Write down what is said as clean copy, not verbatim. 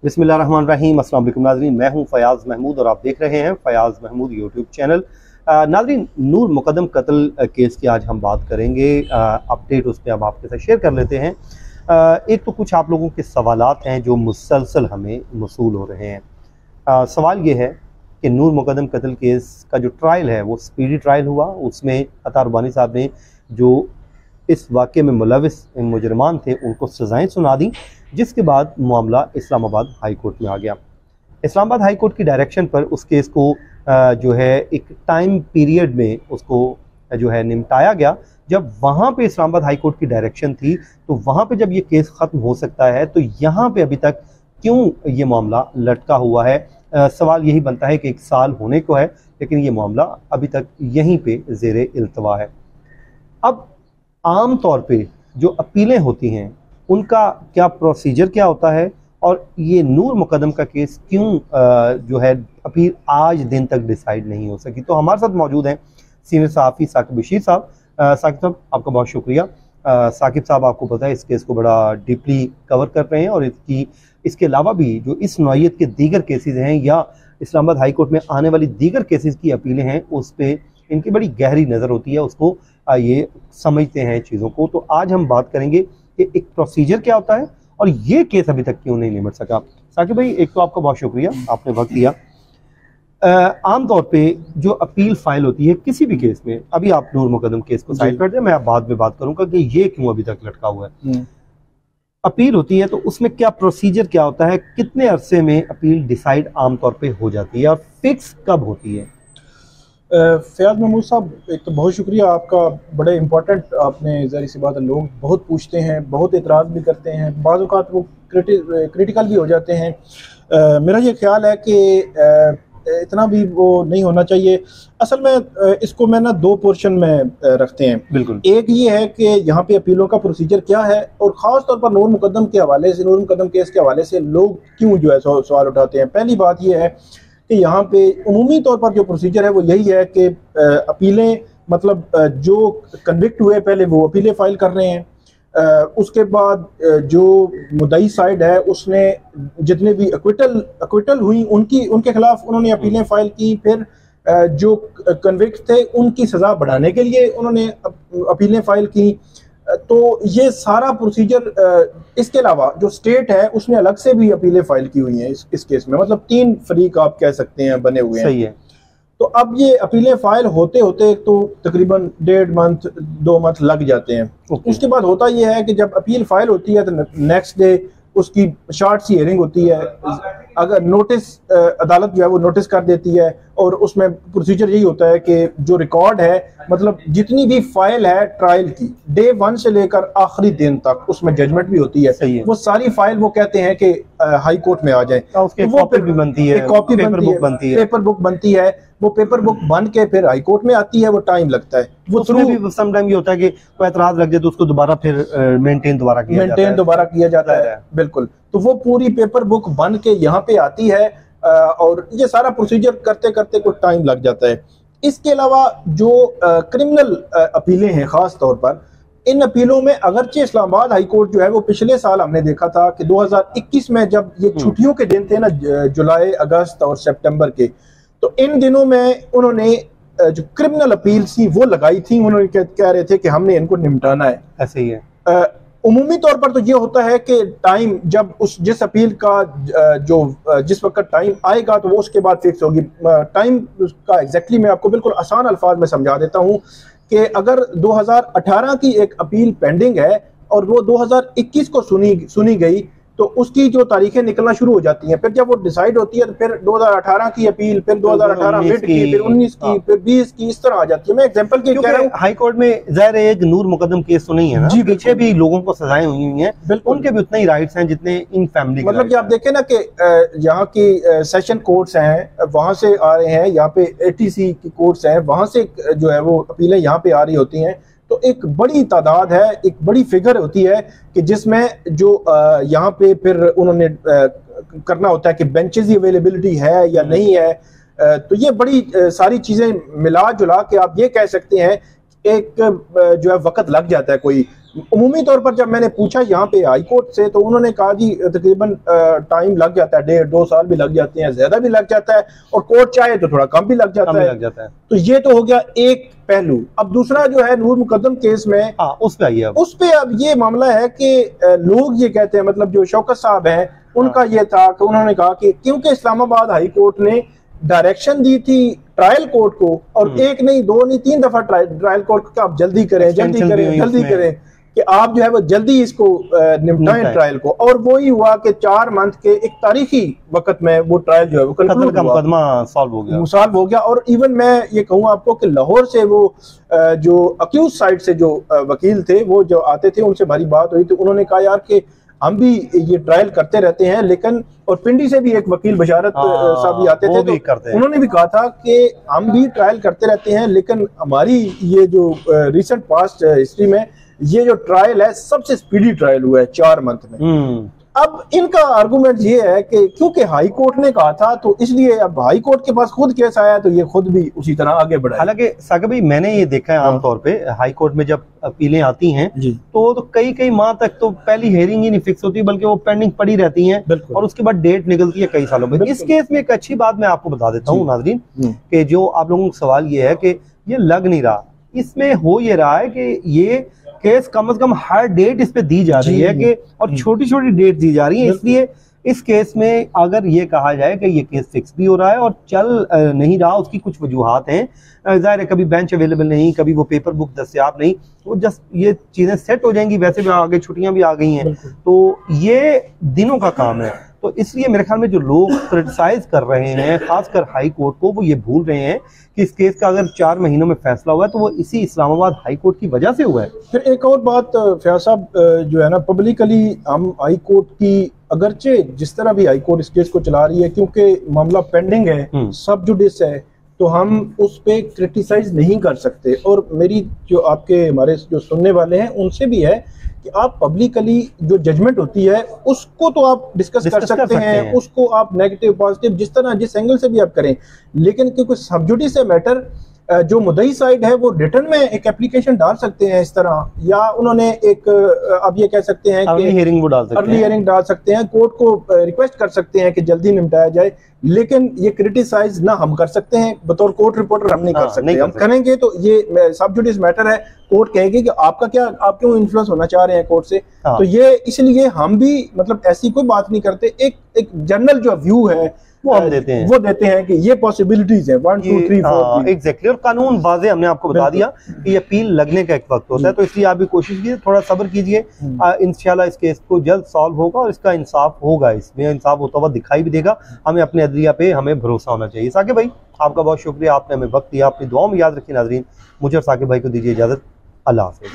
बिस्मिल्लाहिर्रहमानिर्रहीम। अस्सलाम वालेकुम नाज़रीन, मैं हूं फयाज़ महमूद और आप देख रहे हैं फयाज़ महमूद यूट्यूब चैनल। नाज़रीन, नूर मुकद्दम कत्ल केस की आज हम बात करेंगे। अपडेट उस पर हम आपके साथ शेयर कर लेते हैं। एक तो कुछ आप लोगों के सवालात हैं जो मुसलसल हमें मसूल हो रहे हैं। सवाल ये है कि नूर मुकद्दम कत्ल केस का जो ट्रायल है वो स्पीडी ट्रायल हुआ। उसमें अता रबानी साहब ने जो इस वाक़े में मुलविस मुजरमान थे उनको सज़ाएँ सुना दी, जिसके बाद मामला इस्लामाबाद हाई कोर्ट में आ गया। इस्लामाबाद हाई कोर्ट की डायरेक्शन पर उस केस को जो है एक टाइम पीरियड में उसको जो है निपटाया गया। जब वहाँ पे इस्लामाबाद हाई कोर्ट की डायरेक्शन थी तो वहाँ पे जब ये केस ख़त्म हो सकता है तो यहाँ पे अभी तक क्यों ये मामला लटका हुआ है। सवाल यही बनता है कि 1 साल होने को है लेकिन ये मामला अभी तक यहीं पे ज़ेरे इल्तवा है। अब आम तौर पे जो अपीलें होती हैं उनका क्या प्रोसीजर क्या होता है और ये नूर मुकद्दम का केस क्यों जो है अपील आज दिन तक डिसाइड नहीं हो सकी। तो हमारे साथ मौजूद हैं सीनियर सहाफ़ी साकिब बशीर साहब। साकिब साहब, आपका बहुत शुक्रिया। साकिब साहब, आपको पता है इस केस को बड़ा डीपली कवर कर रहे हैं और इसके अलावा भी जो इस नौइयत के दीगर केसेस हैं या इस्लामाबाद हाई कोर्ट में आने वाली दीगर केसेस की अपीलें हैं उस पर इनकी बड़ी गहरी नज़र होती है, उसको ये समझते हैं चीज़ों को। तो आज हम बात करेंगे कि एक प्रोसीजर क्या होता है और ये केस अभी तक क्यों नहीं निपट सका। साकिब भाई, एक तो आपका बहुत शुक्रिया, आपने वक्त दिया। आम तौर पे जो अपील फाइल होती है किसी भी केस में, अभी आप नूर मुकद्दम केस को साइड कर दें, मैं बाद में बात करूंगा कि ये क्यों अभी तक लटका हुआ है। अपील होती है तो उसमें क्या प्रोसीजर क्या होता है, कितने अरसे में अपील डिसाइड आम तौर पे हो जाती है और फिक्स कब होती है। फयाज़ महमूद साहब, एक तो बहुत शुक्रिया आपका, बड़े इम्पोर्टेंट आपने ज़ाहिर सी बात है, लोग बहुत पूछते हैं, बहुत एतराज़ भी करते हैं, बाज़ औक़ात वो क्रिटिकल भी हो जाते हैं। मेरा ये ख्याल है कि इतना भी वो नहीं होना चाहिए। असल में इसको मैं ना 2 पोर्शन में रखते हैं। बिल्कुल, एक ये है कि यहाँ पे अपीलों का प्रोसीजर क्या है और ख़ास तौर पर नूर मुकद्दम के हवाले से, नूर मुकद्दम केस के हवाले से लोग क्यों जो है सवाल उठाते हैं। पहली बात ये है कि यहाँ पे उमूमी तौर पर जो प्रोसीजर है वो यही है कि अपीलें मतलब जो कन्विक्ट हुए पहले वो अपीलें फाइल कर रहे हैं। उसके बाद जो मुद्दई साइड है उसने जितने भी एक्विटल हुई उनके खिलाफ उन्होंने अपीलें फाइल की। फिर जो कन्विक्ट थे उनकी सज़ा बढ़ाने के लिए उन्होंने अपीलें फाइल की। तो ये सारा प्रोसीजर, इसके अलावा जो स्टेट है उसने अलग से भी अपीलें फाइल की हुई हैं इस केस में, मतलब 3 फरीक आप कह सकते हैं बने हुए हैं। सही है। तो अब ये अपीलें फाइल होते होते तो तकरीबन 1.5 मंथ 2 मंथ लग जाते हैं। उसके बाद होता ये है कि जब अपील फाइल होती है तो नेक्स्ट डे उसकी शॉर्ट सी हियरिंग होती है। अगर नोटिस अदालत जो है वो नोटिस कर देती है और उसमें प्रोसीजर यही होता है कि जो रिकॉर्ड है, मतलब जितनी भी फाइल है ट्रायल की, डे 1 से लेकर आखिरी दिन तक उसमें जजमेंट भी होती है। सही है। वो सारी फाइल वो कहते हैं कि हाई कोर्ट में आ जाए, उसकी कॉपी भी बनती है, कॉपी पेपर बुक बनती है, पेपर बुक बनती है। वो पेपर बुक बन के फिर हाई कोर्ट में आती है, वो टाइम लगता है। वो थ्रू भी सम टाइम ये होता है कि कोई एतराज लग जाए तो उसको दोबारा फिर मेंटेन दोबारा किया जाता है। बिल्कुल। तो वो पूरी पेपर बुक बन के यहाँ पे आती है और ये सारा प्रोसीजर करते करते कुछ टाइम लग जाता है। इसके अलावा जो क्रिमिनल अपीलें हैं खास तौर पर, इन अपीलों में अगरचे इस्लामाबाद हाई कोर्ट जो है वो पिछले साल हमने देखा था कि 2021 में जब ये छुट्टियों के दिन थे ना, जुलाई, अगस्त और सितंबर के, तो इन दिनों में उन्होंने जो क्रिमिनल अपील थी वो लगाई थी। उन्होंने कह रहे थे कि हमने इनको निपटाना है। ऐसे ही है। उमूमी तौर पर तो ये होता है कि टाइम जब जिस अपील का जिस वक्त टाइम आएगा तो वो उसके बाद फिक्स होगी। टाइम का एग्जैक्टली मैं आपको बिल्कुल आसान अल्फाज में समझा देता हूँ कि अगर 2018 की एक अपील पेंडिंग है और वो 2021 को सुनी गई तो उसकी जो तारीखें निकलना शुरू हो जाती हैं। फिर जब वो डिसाइड होती है तो फिर 2018 की अपील, फिर 2018 मिड की, फिर 19 की, फिर 20 की, इस तरह आ जाती है। मैं एग्जांपल के कह रहा हूं, हाई कोर्ट में ज़ाहिर है एक नूर मुकद्दम केस तो नहीं है ना जी, पीछे भी लोगों को सजाएं हुई हैं, उनके भी उतने ही राइट्स हैं जितने इन फैमिली, मतलब कि आप देखें ना कि यहाँ की सेशन कोर्ट्स हैं वहां से आ रहे हैं, यहाँ पे ATC की कोर्ट्स हैं वहां से जो है वो अपीलें यहाँ पे आ रही होती हैं। तो एक बड़ी तादाद है, एक बड़ी फिगर होती है कि जिसमें जो यहाँ पे फिर उन्होंने करना होता है कि बेंचेस की अवेलेबिलिटी है या नहीं है। तो ये बड़ी सारी चीज़ें मिला जुला के आप ये कह सकते हैं एक जो है वक्त लग जाता है कोई उमूमी तौर पर जब मैंने पूछा यहाँ पे हाई कोर्ट से, तो उन्होंने कहा जी तकरीबन टाइम लग जाता है, 1.5-2 साल भी लग जाते हैं, ज्यादा भी लग जाता है, और कोर्ट चाहे तो थोड़ा कम भी लग जाता है। तो ये तो हो गया एक पहलू। अब दूसरा जो है नूर मुकद्दम केस में, उस पे अब ये मामला है कि लोग ये कहते हैं, मतलब जो शौकत साहब हैं उनका ये था कि उन्होंने कहा कि क्योंकि इस्लामाबाद हाई कोर्ट ने डायरेक्शन दी थी ट्रायल कोर्ट को, और एक नहीं, 2 नहीं, 3 दफा ट्रायल कोर्ट को आप जल्दी करें कि आप जो है वो जल्दी इसको निपटाएं ट्रायल को, और वही हुआ कि 4 मंथ के एक तारीखी वक्त में वो ट्रायल जो है वो कंक्लूड का मुकदमा सॉल्व हो गया। और इवन मैं ये कहूँ आपको कि लाहौर से वो जो अक्यूज साइड से जो वकील थे वो जो आते थे, उनसे भारी बात हुई, तो उन्होंने कहा यार कि हम भी ये ट्रायल करते रहते हैं, लेकिन और पिंडी से भी एक वकील बशारत साहब भी आते थे, तो उन्होंने भी कहा था कि हम भी ट्रायल करते रहते हैं, लेकिन हमारी ये जो रिसेंट पास्ट हिस्ट्री में ये जो ट्रायल है सबसे स्पीडी ट्रायल हुआ है 4 मंथ में। अब इनका आर्गुमेंट ये है कि क्योंकि हाई कोर्ट ने कहा था, तो इसलिए अब हाई कोर्ट के पास खुद केस आया तो ये खुद भी उसी तरह आगे बढ़ा। हालांकि साकिब भाई मैंने ये देखा है आमतौर पे हाई कोर्ट में जब अपीलें आती हैं तो कई माह तक तो पहली हेयरिंग ही नहीं फिक्स होती, बल्कि वो पेंडिंग पड़ी रहती हैं, और उसके बाद डेट निकलती है कई सालों में। इस केस में एक अच्छी बात मैं आपको बता देता हूँ नाज़रीन, कि जो आप लोगों का सवाल ये है कि ये लग नहीं रहा, इसमें हो ये रहा है कि ये केस कम से कम हर डेट इस पे दी जा रही है कि, और छोटी छोटी डेट दी जा रही है, इसलिए इस केस में अगर ये कहा जाए कि ये केस फिक्स भी हो रहा है और चल नहीं रहा, उसकी कुछ वजूहात हैं, जाहिर है कभी बेंच अवेलेबल नहीं, कभी वो पेपर बुक दस्तियाब नहीं, वो जस्ट ये चीज़ें सेट हो जाएंगी, वैसे भी आगे छुट्टियां भी आ गई हैं, तो ये दिनों का काम है। तो इसलिए मेरे ख्याल में जो लोग क्रिटिसाइज कर रहे हैं खासकर हाई कोर्ट को, वो ये भूल रहे हैं कि इस केस का अगर 4 महीनों में फैसला हुआ है तो वो इसी इस्लामाबाद हाई कोर्ट की वजह से हुआ है। फिर एक और बात फयाज साहब, जो है ना, पब्लिकली हम हाई कोर्ट की, अगरचे जिस तरह भी हाई कोर्ट इस केस को चला रही है, क्योंकि मामला पेंडिंग है, सब जुडिस है, तो हम उस पे क्रिटिसाइज नहीं कर सकते। और मेरी जो आपके हमारे जो सुनने वाले हैं उनसे भी है कि आप पब्लिकली जो जजमेंट होती है उसको तो आप डिस्कस कर सकते हैं, उसको आप नेगेटिव पॉजिटिव जिस तरह जिस एंगल से भी आप करें, लेकिन क्योंकि सब जुडिस है मैटर, जो मुद्दई साइड है वो रिटर्न में एक एप्लीकेशन डाल सकते हैं इस तरह, या उन्होंने एक अब ये कह सकते हैं कि अर्ली हियरिंग डाल सकते हैं, कोर्ट को रिक्वेस्ट कर सकते हैं कि जल्दी निपटाया जाए, लेकिन ये क्रिटिसाइज ना हम कर सकते हैं बतौर कोर्ट रिपोर्टर, हम नहीं कर सकते। हम करेंगे तो ये सब जुडिस मैटर है, कोर्ट कहेगी कि आपका क्या, आप क्यों इन्फ्लुएंस होना चाह रहे हैं कोर्ट से, तो ये इसलिए हम भी मतलब ऐसी कोई बात नहीं करते, एक जनरल जो व्यू है वो हम देते हैं कि ये पॉसिबिलिटीज है 1 2 3 4 एग्जैक्टली। और कानून वाज़े हमने आपको बता दिया कि ये अपील लगने का एक वक्त होता है, तो इसलिए आप भी कोशिश कीजिए, थोड़ा सब्र कीजिए, इंशाल्लाह इस केस को जल्द सॉल्व होगा और इसका इंसाफ होगा, इसमें इंसाफ होता हुआ दिखाई भी देगा। हमें अपने अदलिया पे हमें भरोसा होना चाहिए। साकिब भाई आपका बहुत शुक्रिया, आपने हमें वक्त दिया, अपनी दुआओं में याद रखिए नाज़रीन। मुझे और साकिब भाई को दीजिए इजाज़त, अल्लाह हाफ़िज़।